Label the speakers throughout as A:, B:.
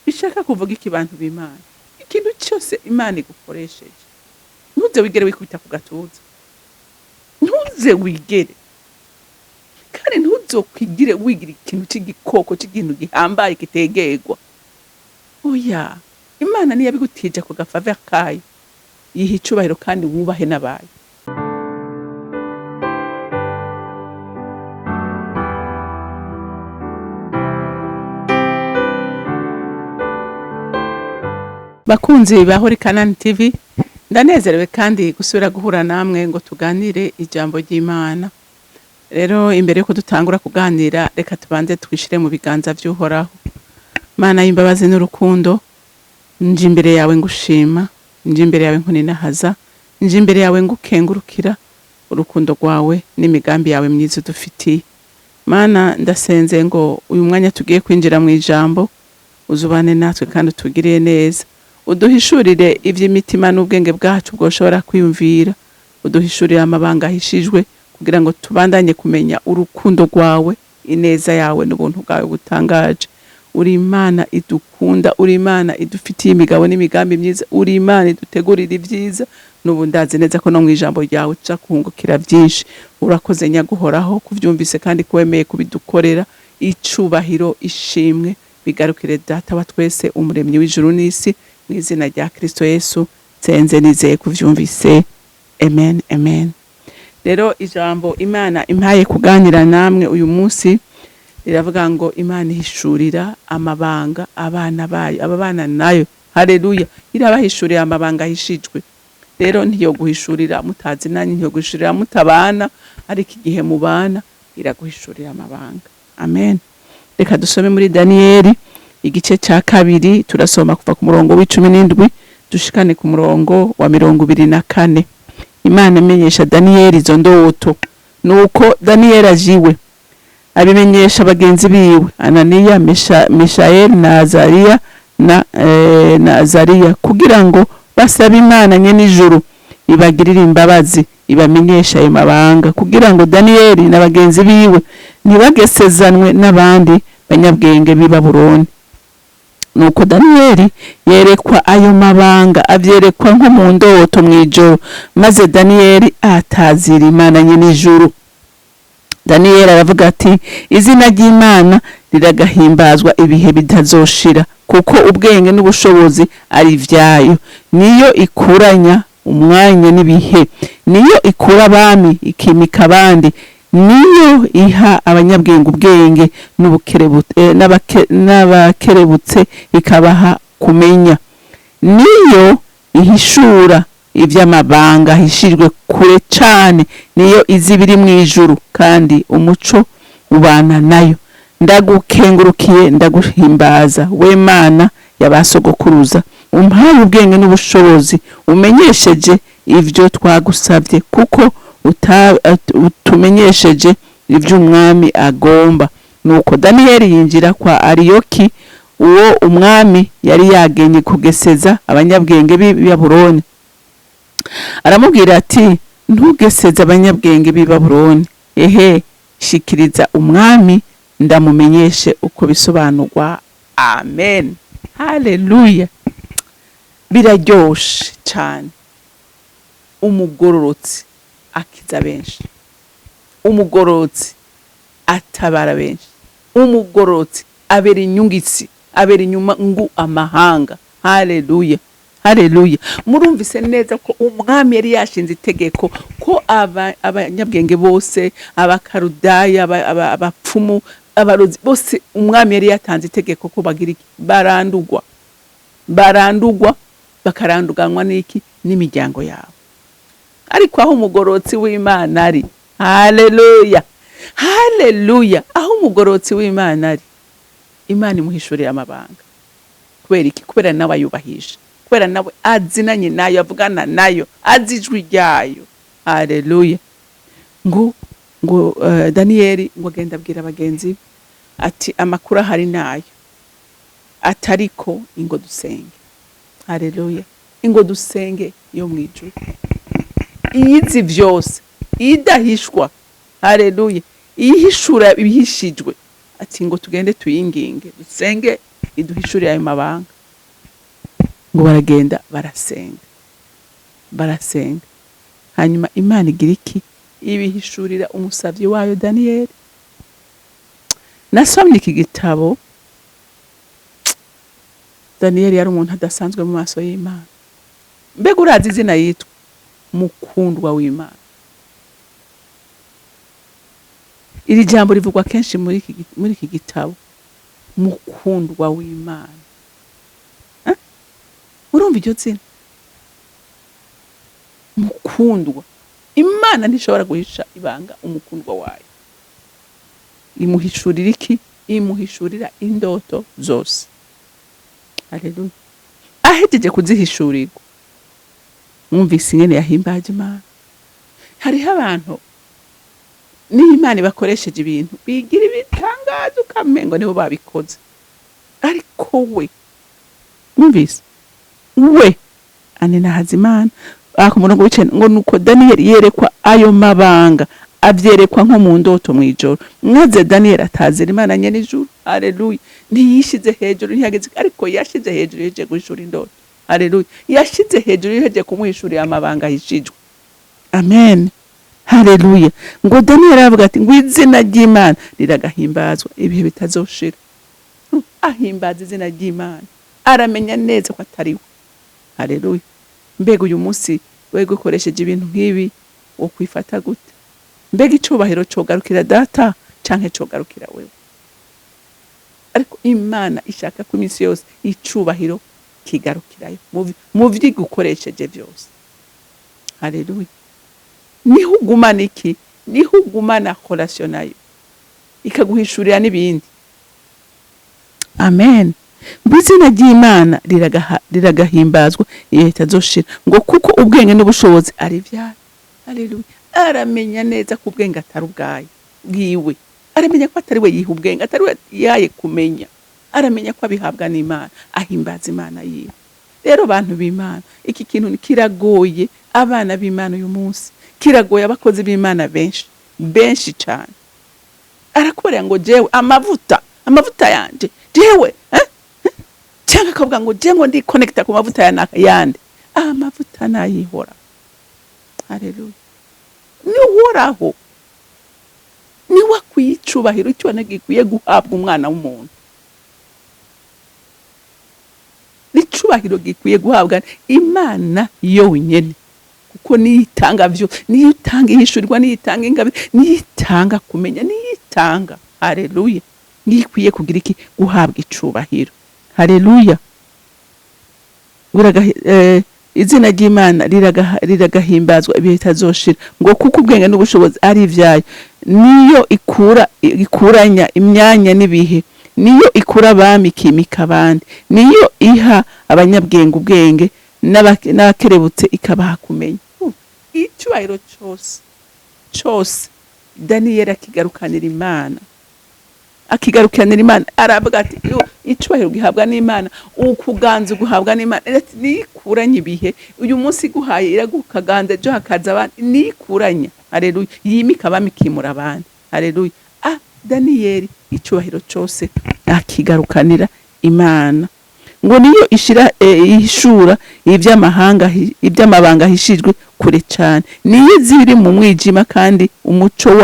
A: bishaka kuvuga iki bantu b'Imana? Ikintu cyose Imana igukoresheje ntuze wigere wikubita ku gatuza, ntuze wigere kandi ntuzokwigire wigira ikintu cy'igikoko cy'ikintu gihambaye kitegerwa. Oya, Imana niyo yabigutije ku gafave kayo, yiha icubahiro kandi wubahe n'abayo. Bakunzi bahori CANAAN TV, ndanezerewe kandi gusubira guhura namwe ngo tuganire ijambo ry'Imana. Rero imbere yuko dutangura kuganira, reka tubanze twishire mu biganza by'Uhoraho. Mana y'imbabazi n'urukundo, nje imbere yawe ngushima, nje imbere yawe nkuninahaza, nje imbere yawe ngukengurukira urukundo rwawe n'imigambi yawe myiza dufitiye. Mana, ndasenze ngo uyu mwanya tugiye kwinjira mu ijambo, uzubane natwe kandi utugiriye neza. Uduhishurire ivy'imitima n'ubwenge bwacu bwoshobora kwiyumvira, uduhishurire amabanga ahishijwe kugira ngo tubandanye kumenya urukundo rwawe, ineza yawe n'ubuntu bwawe butangaje. Uri Imana idukunda, uri Imana idufitiye imigabo n'imigambi myiza, uri Imana idutegurira ibyiza, n'ubu ndazi neza ko no mu ijambo ryawe tuza kuhungukira byinshi. Urakoze Nyaguhoraho kuvyumvise kandi kwemeye kubidukorera. Icubahiro ishimwe bigarukire Data wa twese, umuremyi w'ijuru n'isi, mu izina rya Kristo Yesu nsenze nizeye kuvyumvise. Amen, amen. Rero ijambo Imana impaye kuganira namwe uyu munsi riravuga ngo Imana ihishurira amabanga abana bayo, ababana nayo. Haleluya. Irabahishurira amabanga ahishijwe. Rero ntiyo guhishurira mutazi nani, ntiyo guhishurira mutabana, ariko igihe mubana iraguhishurira amabanga. Amen. Reka dusome muri Daniyeli igice cya 2, turasoma kuva ku murongo w'17 dushikane ku murongo wa 24. Imana imenyesha Daniyeli izo ndoto. Nuko Daniyeli ajiwe abimenyesha bagenzi biwe, Ananiya, Mishaeli na Azariya, kugira ngo basabe Imana nyene ijuru ibagirire imbabazi, ibamenyesha ayo mabanga, kugira ngo Daniyeli na bagenzi biwe ntibagesezanwe n'abandi banyabwenge b'i Babuloni. Nuko Daniyeli yerekwa ayo mabanga, avyerekwa nko mu ndoto mw'ijoro, maze Daniyeli atazira Imana nyene ijuru. Daniyeli aravuga ati, izina ry'Imana riragahimbazwa ibihe bitazoshira, kuko ubwenge n'ubushobozi ari vyayo. Niyo ikuranya umwanya n'ibihe, niyo ikura abami ikimika abandi, niyo iha abanyabwenge ubwenge n'abakerebutse ikabaha kumenya. Niyo ihishura ivy'amabanga hishijwe kure cane, niyo izi biri mw'ijuru kandi umuco ubana nayo. Ndagukengurukiye, ndaguhimbaza we Mana y'abasogokuruza, umpaye ubwenge n'ubushobozi, umenyesheje ivyo twagusavye, kuko utumenyesheje ivy'umwami agomba. Nuko Daniyeli yinjira kwa Ariyoki, uwo umwami yari yagenye kugeseza abanyabwenge b'i Babuloni. Aramubwira ati, ntugeseze abanyabwenge b'i Babuloni, ehe, shikiriza umwami ndamumenyeshe uko bisobanurwa. Amen. Haleluya. Biraryoshe cyane. Umugororotsi akiza benshi, umugororotsi atabara benshi, umugororotsi abera inyungitsi, abera inyuma ngu amahanga. Haleluya, haleluya. Murumvise neza ko umwami yari yashinze itegeko ko abanyabwenge bose, abakarudaya, abapfumu, abarozi bose, umwami yari yatanze itegeko ko bagira iki? Barandugwa bakaranduganwa n'iki? N'imiryango yabo. Ariko aho umugororotsi w'Imana ari, haleluya, haleluya, aho umugororotsi w'Imana ari, Imana imuhishurira amabanga. Kubera iki? Kubera nawe ayubahisha, kubera nawe azinanye nayo, avugana nayo, azi ijwi ryayo. Haleluya. Ngo Daniyeli ngo agenda abwira abagenzi ati, amakuru ahari nayo, atariko ingo dusenge. Haleluya. Ingo dusenge yo mwijuru, iyizi vyose, idahishwa. Haleluya. Ihishura ibihishijwe, ati ngo tugende tuyinginge, dusenge iduhishurira ayo mabanga. Ngo baragenda barasenga hanyuma Imana igira iki? Ibihishurira umusavyi wayo Daniyeli. Nasomye iki gitabo, Daniyeli yari umuntu adasanzwe mu maso y'Imana. Mbega urazi izina yitwa mukundwa w'Imana. Iri jambo rivugwa kenshi muri iki gitabo, mukundwa w'Imana. Urumva iryo zina? Mukundwa. Imana ntishobora guhisha ibanga umukundwa wayo. Imuhishurira iki? Imuhishurira indoto zose. Haleluya. Ahejeje kuzihishurirwa, mwumvise ingene yahimbaje Imana. Hariho abantu n'Imana bakoresheje ibintu bigira ibitangaza ukamengo nibo babikoze, ariko we mwumvise we aninahaza Imana. Ku murongo w'icenda ngo nuko Daniyeli yerekwa ayo mabanga, avyerekwa nko mu ndoto mw'ijoro. Mwaze Daniyeli atazira Imana nyene ijuru. Haleluya. Ntiyishize hejuru, ntiyageze, ariko yashize hejuru yeje guhishura indoto. Haleluya. Yashize hejuru yeje kumuhishurira amabanga ahishijwe. Amen. Haleluya. Ngo Daniyeli avuga ati ngo izina ry'Imana riragahimbazwa ibihe bitazoshira. Ahimbaza izina ry'Imana, aramenya neza ko atariwe. Haleluya. Mbega uyu munsi wewe gukoresheje ibintu nk'ibi wo kwifata gute? Mbega icubahiro cogarukira data canke cogarukira wewe? Ariko Imana ishaka ko iminsi yose icubahiro kigarukirayo mu vyigukoresheje vyose. Haleluya. Niho ugumana iki? Niho ugumana relation nayo ikaguhishurira n'ibindi. Amen. Izina ry'Imana riragahimbazwa iyo itazoshira. Ngo kuko ubwenge n'ubushobozi ari vyayo. Haleluya. Aramenya neza ko ubwenge atari ubwayo bwiwe. Aramenya ko atari we yiha ubwenge, atari we yaye kumenya. Aramenya ko abihabwa n'Imana. Ahimbaza Imana yiwe. Rero bantu b'Imana, iki kintu kiragoye abana b'Imana uyu munsi. Kiragoye abakozi b'Imana benshi cyane. Arakorera ngo jewe amavuta yanje jewe cyangwa akavuga ngo je ngo ndi connecta ku mavuta ya yande. Amavuta nayihora. Haleluya. Ni uhoraho, ni wakwicubahiro icyo nagikwiye guhabwa umwana w'umuntu. Nicubahiro gikwiye guhabwa Imana yonyene, kuko niyitanga vyo, niyitanga ihishurirwa, niyitanga ingabire, niyitanga kumenya, niyitanga. Haleluya. Ngikwiye kugira iki? Guhabwa icubahiro. Haleluya. Izina ry'Imana riragahimbazwa ibihe bitazoshira. Ngo kuko ubwenge n'ubushobozi ari vyayo. Niyo ikuranya imyanya n'ibihe. Niyo ikura abami ikimika abandi. Niyo iha abanyabwenge ubwenge n'abakerebutse ikabaha kumenya. Icubahiro cyose Daniyeli akigarukanira Imana. Akigarukanira Imana, aravuga ati icubahiro gihabwa n'Imana, ukuganza guhabwa n'Imana. Nikuranye ibihe, uyu munsi guhaye iragukaganza, ejo hakaza abandi. Nikuranya. Haleluya. Yimika abami ikimura abandi. Haleluya. Daniyeli icubahiro cyose akigarukanira Imana. Ngo niyo ihishura iby'amabanga ahishijwe kure cyane. Niyo ziri mu mwijima kandi umuco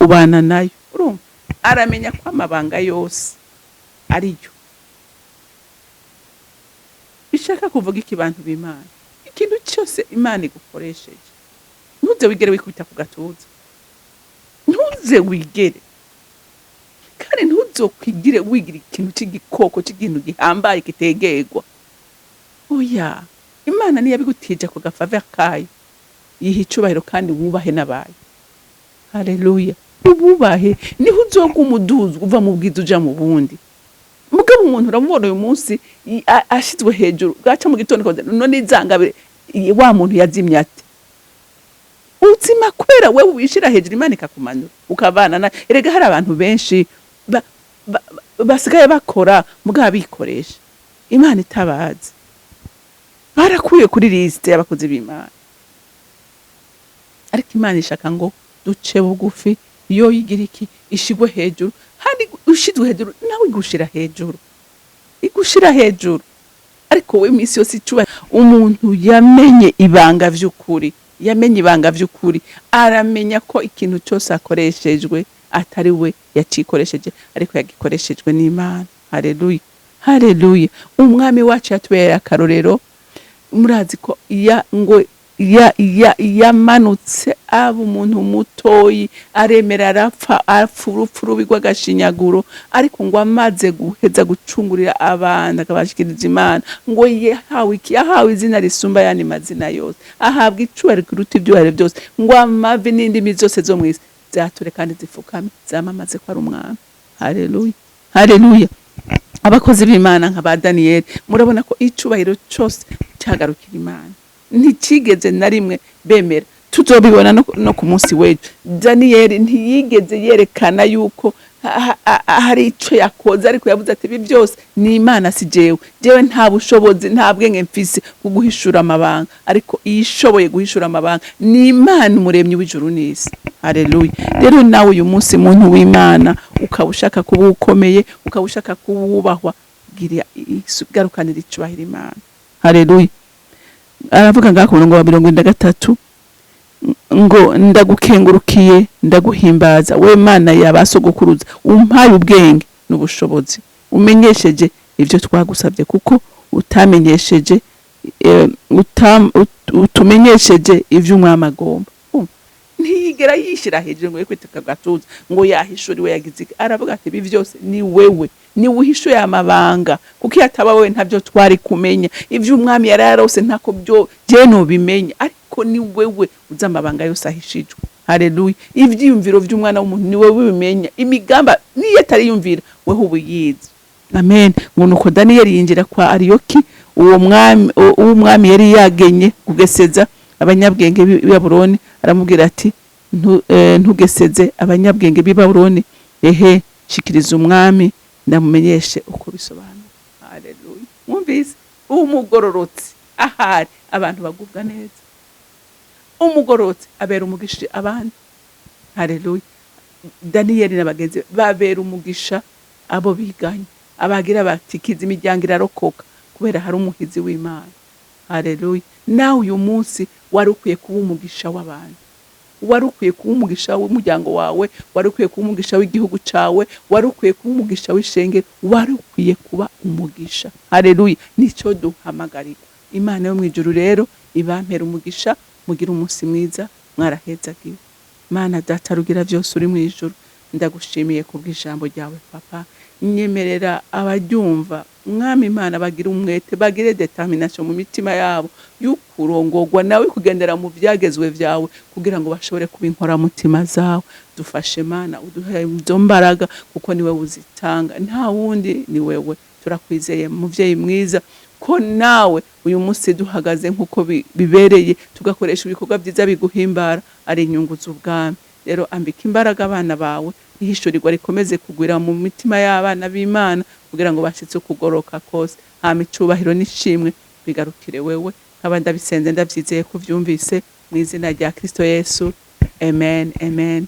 A: ubana nayo. Urumva? Aramenya ko amabanga yose ariyo. Bishaka kuvuga iki bantu b'Imana? Ikintu cyose Imana igukoresheje, ntuze wigere wikubita ku gatuza. Ntuze wigere. Kandi ntuzokwigire wigira ikintu cy'igikoko, cy'ikintu gihambaye kitegerwa. Oya. Imana niyo yabigutije ku gafave kayo. Yiha icubahiro kandi wubahe n'abaye. Haleluya. Ububahe niho uzoga umuduzo uva mu bwiza uja mu bundi. Mugabo umuntu uramubona uyu munsi ashizwe hejuru, gaca mu gitondo none izangabire wa muntu yazimye ati. Uzima kwera wewe wishira hejuru Imana ikakumanura ukavana na. Erega hari abantu benshi basigaye bakora mugabo bikoresha Imana itabazi. Barakuye kuri liste y'abakozi b'Imana. Ariko Imana ishaka ngo duce bugufi, yo yigira iki? Ishigwe hejuru, hari ushizwe hejuru nawe igushira hejuru, igushira hejuru. Ariko we imisi yose icubahiro, umuntu yamenye ibanga vy'ukuri, yamenye ibanga vy'ukuri, aramenya ko ikintu cyose akoreshejwe atari we yacikoresheje, ariko yagikoreshejwe n'Imana. Haleluya, haleluya. Umwami wacu yatubereye akarorero. Murazi ko yamanutse aba umuntu mutoyi, aremera arapfa urupfu rubi rw'agashinyaguro, ariko ngo amaze guheza gucungurira abantu akabashikiriza Imana, ngo yahawe izina risumba ayandi mazina yose, ahabwa icubahiro kiruta ivyubahiro byose, ngo amavi n'indimi zose zo mw'isi zature kandi zifukame zamamaze ko ari umwami. Haleluya, haleluya. Abakozi b'Imana nk'aba Daniyeli, murabona ko icubahiro cyose cyagarukira Imana, ntikigeze na rimwe bemera. Tuzobibona no ku munsi w'ejo. Daniyeli ntiyigeze yerekana yuko hari ico yakoze, ariko yavuze ati ibi byose ni Imana, si jewe nta bushobozi nta bwenge mfise bwo guhishura amabanga, ariko ishoboye guhishura amabanga ni Imana, umuremyi w'ijuru n'isi. Haleluya. Rero nawe uyu munsi muntu w'Imana, ukaba ushaka kuba ukomeye, ukaba ushaka kububahwa, gira garukanira icubahiro Imana. Haleluya. Aravuga ngako ngo 73 ngo ndagukengurukiye ndaguhimbaza we Mana yabasogokuruza, umpaye ubwenge n'ubushobozi, umenyesheje ivyo twagusabye, kuko utamenyesheje utumenyesheje ivyo umwami agomba. Ntiyigera yishira hejuru ngo yekwiteka gatuza ngo yahishuriwe yagize. Aravuga ati ibi byose ni wewe, ni uhishuye amabanga, kuko yataba wewe ntavyo twari kumenya. Ivyo umwami yararose ntako byo je no bimenya, ariko ni wewe uza amabanga yose ahishijwe. Haleluya. Ivyiyumviro vy'umwana w'umuntu ni wewe bimenya, imigamba niyo atari yumvira wewe ubuyizi. Amen. Ngo nuko Daniyeli yinjira kwa Ariyoki, uwo mwami yari yagenye kugeseza abanyabwenge b'i Babuloni, aramubwira ati ntugeseze abanyabwenge b'i Babuloni, shikiriza umwami ndamumenyeshe uko bisobanura. Haleluya. Mwumvise umugororotsi ahari abantu bagubwa neza, umugororotsi abera umugisha abandi. Haleluya. Daniyeli n'abagenzi babera umugisha abo biganye, abagira batikiza imiryango irarokoka kubera hari umuhizi w'Imana. Haleluya. Nawe uyu munsi wari ukwiye kuba umugisha w'abantu, wari ukwiye kuba umugisha w'umuryango wawe, wari ukwiye kuba umugisha w'igihugu cawe, wari ukwiye kuba umugisha w'ishengero, wari ukwiye kuba umugisha. Haleluya. Nico duhamagarirwa. Imana yo mwijuru rero ibampera umugisha, mugira umunsi mwiza, mwarahezagiwe. Mana data rugira byose uri mwijuru, ndagushimiye kubw'ijambo ryawe papa. Nyemerera abaryumva mwami Imana bagira umwete, bagire determination mu mitima yabo y'ukurongorwa nawe, kugendera mu vyagezwe vyawe, kugira ngo bashobore kuba inkora mutima zawe. Dufashe Mana, uduhe izo mbaraga, kuko niwe uzitanga, nta wundi ni wewe. Turakwizeye muvyeyi mwiza ko nawe uyu munsi duhagaze nkuko bibereye, tugakoresha ibikorwa byiza biguhimbara, ari inyungu z'ubwami. Rero ambika imbaraga abana bawe, ihishurirwa rikomeze kugwira mu mitima y'abana b'Imana, kugira ngo bashitse kugoroka kose. Hama icubahiro n'ishimwe bigarukire wewe, nkaba ndabisenze ndavyizeye ko vyumvise mu izina rya Kristo Yesu. Amen, amen.